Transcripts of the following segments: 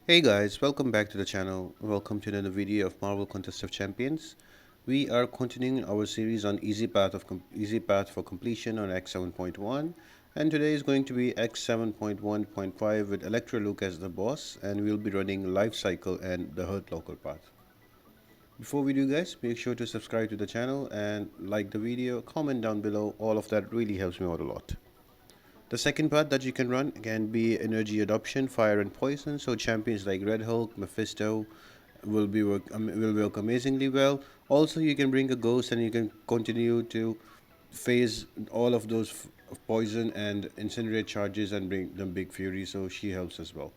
Hey guys, welcome back to the channel. Welcome to another video of Marvel Contest of Champions. We are continuing our series on easy path for completion on X 7.1, and today is going to be X 7.1.5 with Electroluke as the boss, and we'll be running Life Cycle and the Hurtlocker path. Before we do, guys, make sure to subscribe to the channel and like the video, comment down below. All of that really helps me out a lot. The second path that you can run can be energy adoption, fire and poison. So champions like Red Hulk, Mephisto will work amazingly well. Also, you can bring a ghost and you can continue to phase all of those poison and incinerate charges and bring them big fury. So she helps as well.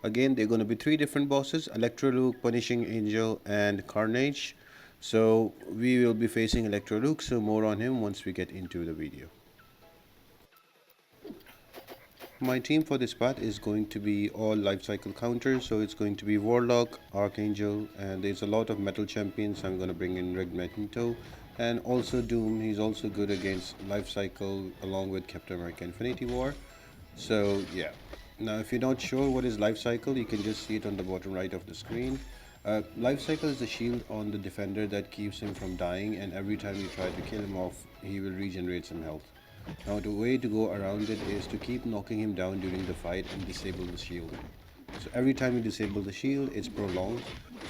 Again, they're going to be three different bosses: Electroluke, Punishing Angel, and Carnage. So we will be facing Electroluke. So more on him once we get into the video. My team for this part is going to be all life cycle counters, so it's going to be Warlock, Archangel, and there's a lot of metal champions. I'm going to bring in Red Magneto and also Doom. He's also good against life cycle along with Captain America Infinity War. So yeah, now if you're not sure what is life cycle, you can just see it on the bottom right of the screen. Life cycle is the shield on the defender that keeps him from dying, and every time you try to kill him off, he will regenerate some health. Now the way to go around it is to keep knocking him down during the fight and disable the shield. So every time you disable the shield, it's prolonged.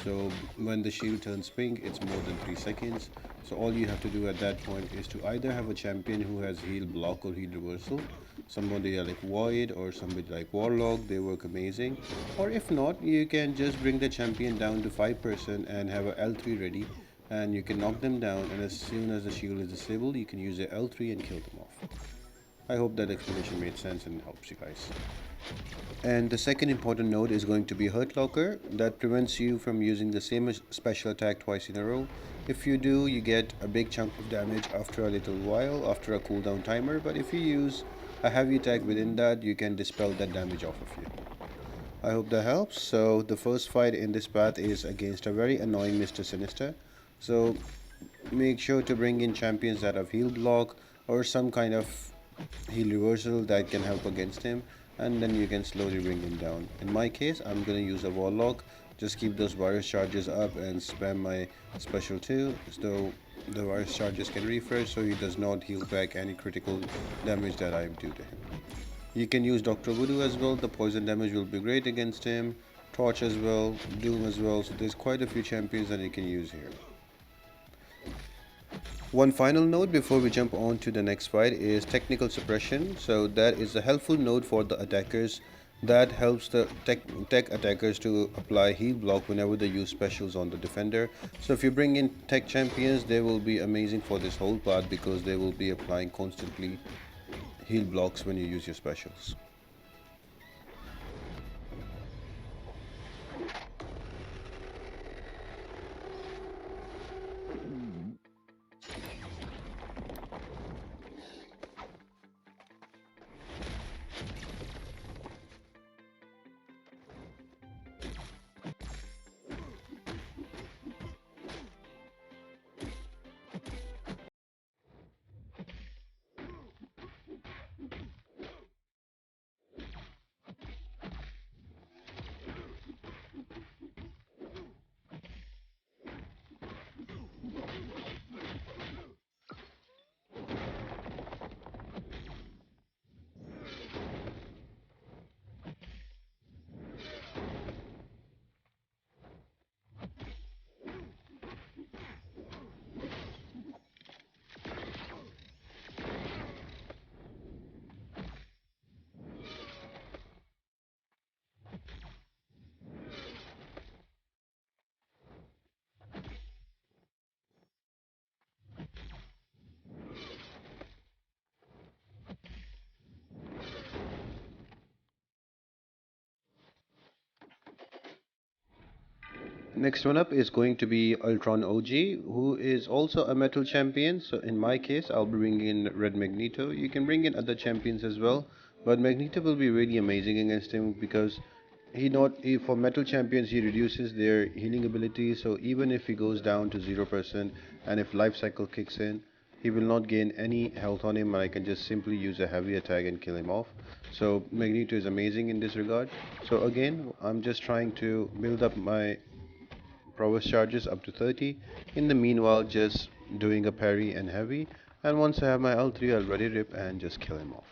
So when the shield turns pink, it's more than 3 seconds. So all you have to do at that point is to either have a champion who has heal block or heal reversal. Somebody like Void or somebody like Warlock, they work amazing. Or if not, you can just bring the champion down to 5% and have a L3 ready, and you can knock them down, and as soon as the shield is disabled, you can use the L3 and kill them off. I hope that explanation made sense and helps you guys. And the second important note is going to be Hurtlocker. That prevents you from using the same special attack twice in a row. If you do, you get a big chunk of damage after a little while, after a cooldown timer, but if you use a heavy attack within that, you can dispel that damage off of you. I hope that helps. So the first fight in this path is against a very annoying Mr. Sinister. So make sure to bring in champions that have heal block or some kind of heal reversal that can help against him, and then you can slowly bring him down. In my case, I'm going to use a Warlock. Just keep those virus charges up and spam my special 2 so the virus charges can refresh, so he does not heal back any critical damage that I do to him. You can use Dr. Voodoo as well. The poison damage will be great against him. Torch as well, Doom as well. So there's quite a few champions that you can use here. One final note before we jump on to the next fight is technical suppression. So that is a helpful node for the attackers that helps the tech attackers to apply heal block whenever they use specials on the defender. So if you bring in tech champions, they will be amazing for this whole part because they will be applying constantly heal blocks when you use your specials. Next one up is going to be Ultron OG, who is also a metal champion. So in my case, I'll be bringing in Red Magneto. You can bring in other champions as well, but Magneto will be really amazing against him because for metal champions he reduces their healing ability. So even if he goes down to 0% and if life cycle kicks in, he will not gain any health on him, and I can just simply use a heavy attack and kill him off. So Magneto is amazing in this regard. So again, I'm just trying to build up my prowess charges up to 30. In the meanwhile, just doing a parry and heavy, and once I have my L3, I'll ready rip and just kill him off.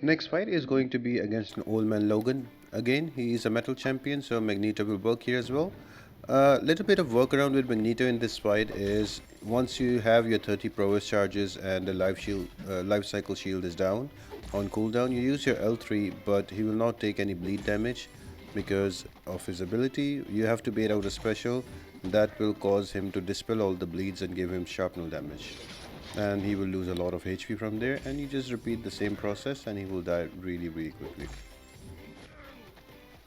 Next fight is going to be against an old man Logan. Again, he is a metal champion, so Magneto will work here as well. A little bit of workaround with Magneto in this fight is once you have your 30 prowess charges and the life cycle shield is down on cooldown, you use your L3, but he will not take any bleed damage because of his ability. You have to bait out a special that will cause him to dispel all the bleeds and give him shrapnel damage, and he will lose a lot of HP from there, and you just repeat the same process and he will die really quickly.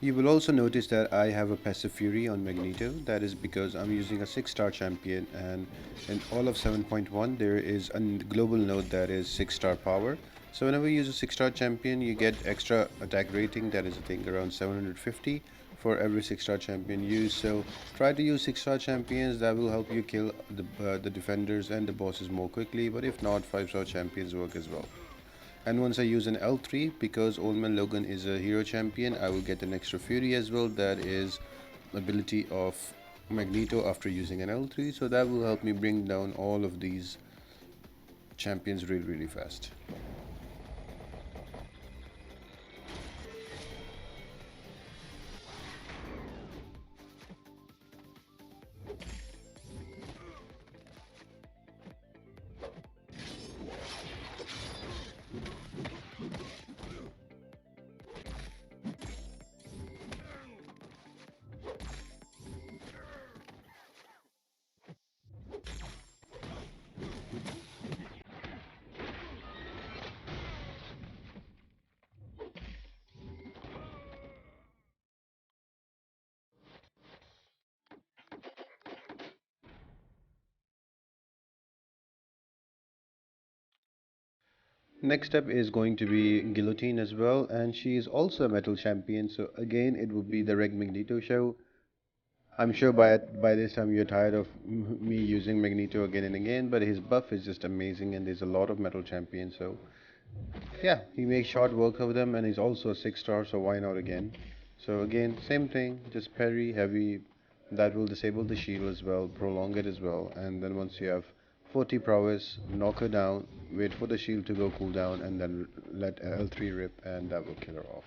You will also notice that I have a passive fury on Magneto. That is because I'm using a 6-star champion, and in all of 7.1 there is a global node that is 6-star power. So whenever you use a 6-star champion, you get extra attack rating, that is I think around 750 for every 6-star champion used. So try to use 6-star champions, that will help you kill the defenders and the bosses more quickly, but if not, 5-star champions work as well. And once I use an L3, because Old Man Logan is a hero champion, I will get an extra fury as well. That is ability of Magneto after using an L3, so that will help me bring down all of these champions really fast. Next up is going to be Guillotine as well, and she is also a metal champion, so again it will be the Reg Magneto show. I'm sure by this time you're tired of me using Magneto again and again, but his buff is just amazing, and there's a lot of metal champions, so yeah, he makes short work of them, and he's also a 6-star, so why not again? So again, same thing, just parry, heavy, that will disable the shield as well, prolong it as well, and then once you have 40 prowess, knock her down, wait for the shield to go cooldown, and then let L3 rip, and that will kill her off.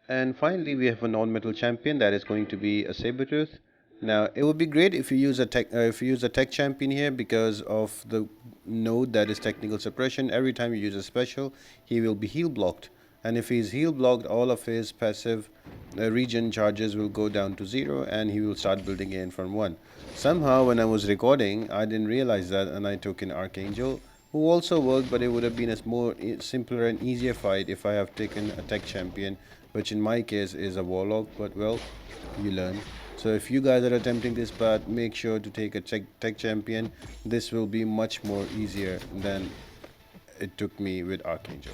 And finally, we have a non-metal champion that is going to be a Sabretooth. Now, it would be great if you use a tech champion here because of the node that is technical suppression. Every time you use a special, he will be heal blocked, and if he's heal blocked, all of his passive regen charges will go down to zero, and he will start building in from one. Somehow, when I was recording, I didn't realize that, and I took an Archangel, who also worked, but it would have been a more simpler and easier fight if I have taken a tech champion, which in my case is a Warlock. But well, you learn. So if you guys are attempting this path, make sure to take a tech champion. This will be much more easier than it took me with Archangel.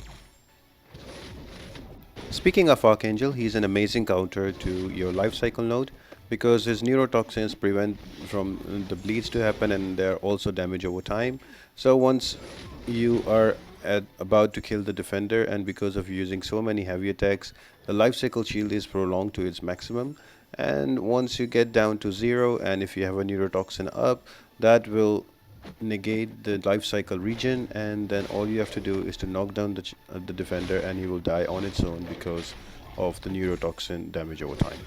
Speaking of Archangel, he's an amazing counter to your life cycle node because his neurotoxins prevent from the bleeds to happen, and they're also damage over time. So once you are about to kill the defender, and because of using so many heavy attacks, the life cycle shield is prolonged to its maximum. And once you get down to zero, and if you have a neurotoxin up, that will negate the life cycle region, and then all you have to do is to knock down the defender, and he will die on its own because of the neurotoxin damage over time.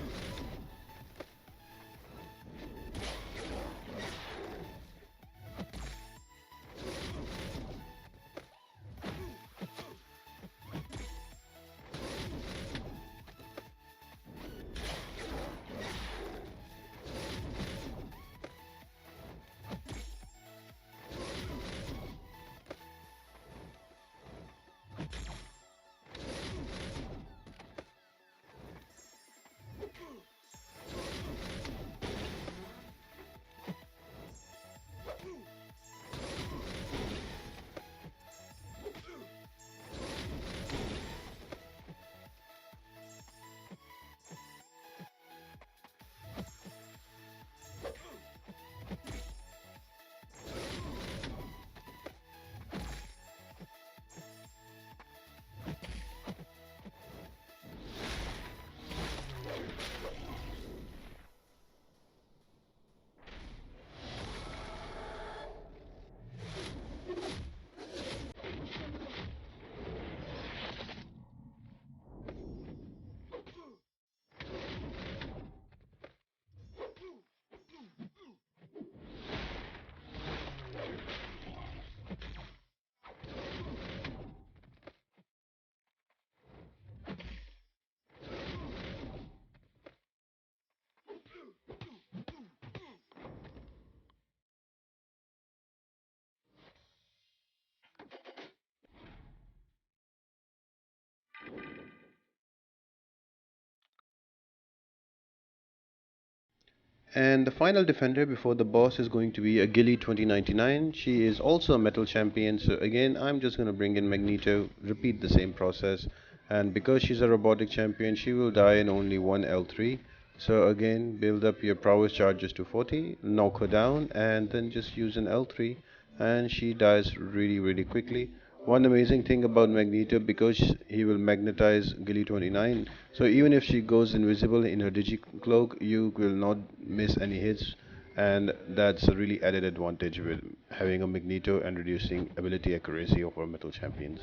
And the final defender before the boss is going to be a Guilly 2099. She is also a metal champion. So again, I'm just going to bring in Magneto, repeat the same process. And because she's a robotic champion, she will die in only one L3. So again, build up your prowess charges to 40, knock her down, and then just use an L3. And she dies really quickly. One amazing thing about Magneto, because he will magnetize Guilly 29, so even if she goes invisible in her digi-cloak, you will not miss any hits, and that's a really added advantage with having a Magneto and reducing ability accuracy of our metal champions.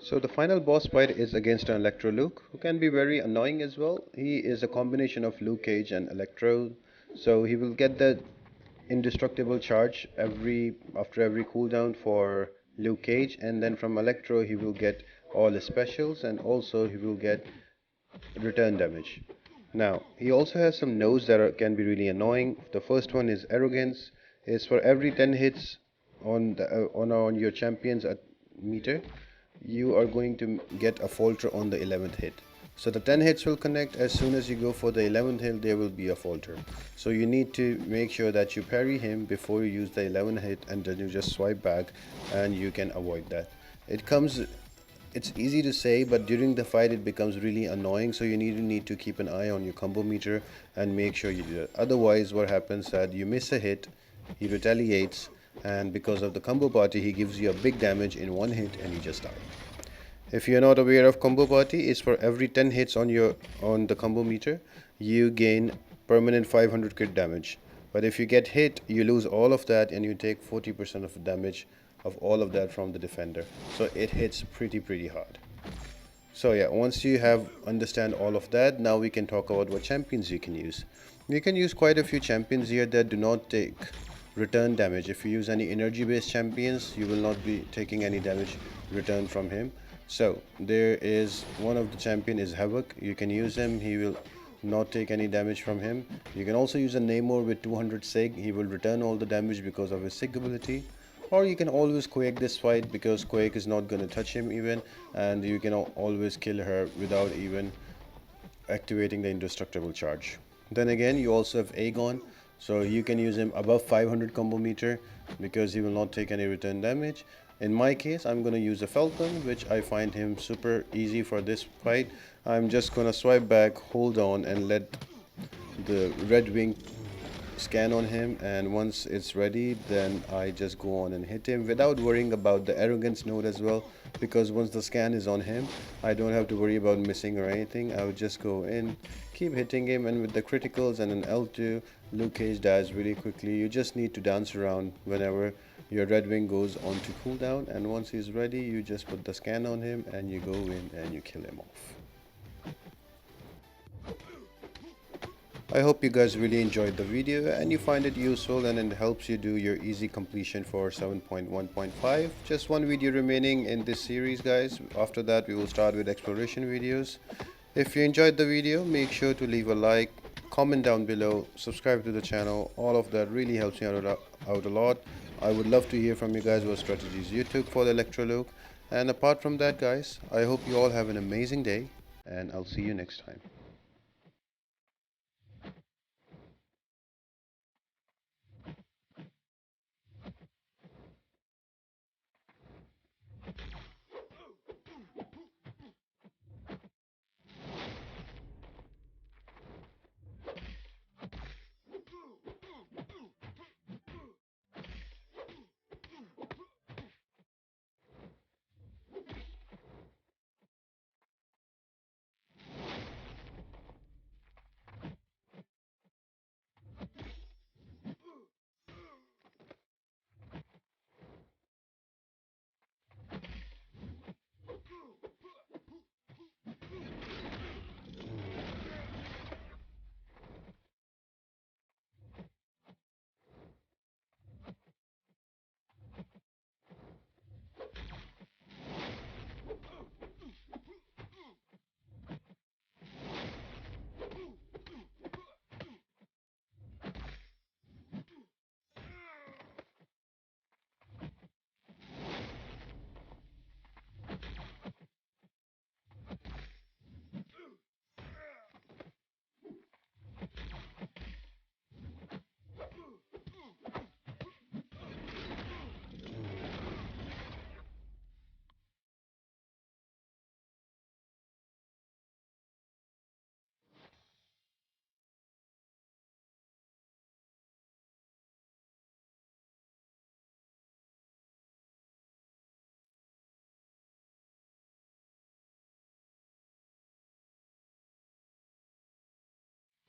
So the final boss fight is against an Electroluke, who can be very annoying as well. He is a combination of Luke Cage and Electro, so he will get the indestructible charge after every cooldown for Luke Cage, and then from Electro he will get all his specials, and also he will get return damage. Now he also has some nodes that can be really annoying. The first one is Arrogance. Is for every 10 hits on your champion's meter, you are going to get a falter on the 11th hit. So the 10 hits will connect. As soon as you go for the 11th hit, there will be a falter. So you need to make sure that you parry him before you use the 11th hit, and then you just swipe back and you can avoid that. It's easy to say, but during the fight it becomes really annoying, so you need to keep an eye on your combo meter and make sure you do it. Otherwise what happens that you miss a hit, he retaliates, and because of the combo party he gives you a big damage in one hit and you just die. If you're not aware of combo party, is for every 10 hits on the combo meter, you gain permanent 500 crit damage. But if you get hit, you lose all of that and you take 40% of the damage of all of that from the defender. So it hits pretty hard. So yeah, once you have understand all of that, now we can talk about what champions you can use. You can use quite a few champions here that do not take return damage. If you use any energy based champions, you will not be taking any damage return from him. So there is one of the champion is Havoc. You can use him, he will not take any damage from him. You can also use a Namor with 200 sig. He will return all the damage because of his sig ability. Or you can always Quake this fight, because Quake is not going to touch him even, and you can always kill her without even activating the indestructible charge. Then again, you also have Aegon, so you can use him above 500 combo meter because he will not take any return damage. In my case, I'm going to use a Falcon, which I find him super easy for this fight. I'm just going to swipe back, hold on, and let the red wing scan on him, and once it's ready, then I just go on and hit him without worrying about the arrogance node as well, because once the scan is on him, I don't have to worry about missing or anything. I would just go in, keep hitting him, and with the criticals and an L2, Luke Cage dies really quickly. You just need to dance around whenever your red wing goes on to cooldown, and once he's ready, you just put the scan on him and you go in and you kill him off. I hope you guys really enjoyed the video and you find it useful and it helps you do your easy completion for 7.1.5. Just one video remaining in this series, guys. After that we will start with exploration videos. If you enjoyed the video, make sure to leave a like, comment down below, subscribe to the channel. All of that really helps me out a lot. I would love to hear from you guys what strategies you took for the Electroluke. And apart from that, guys, I hope you all have an amazing day and I'll see you next time.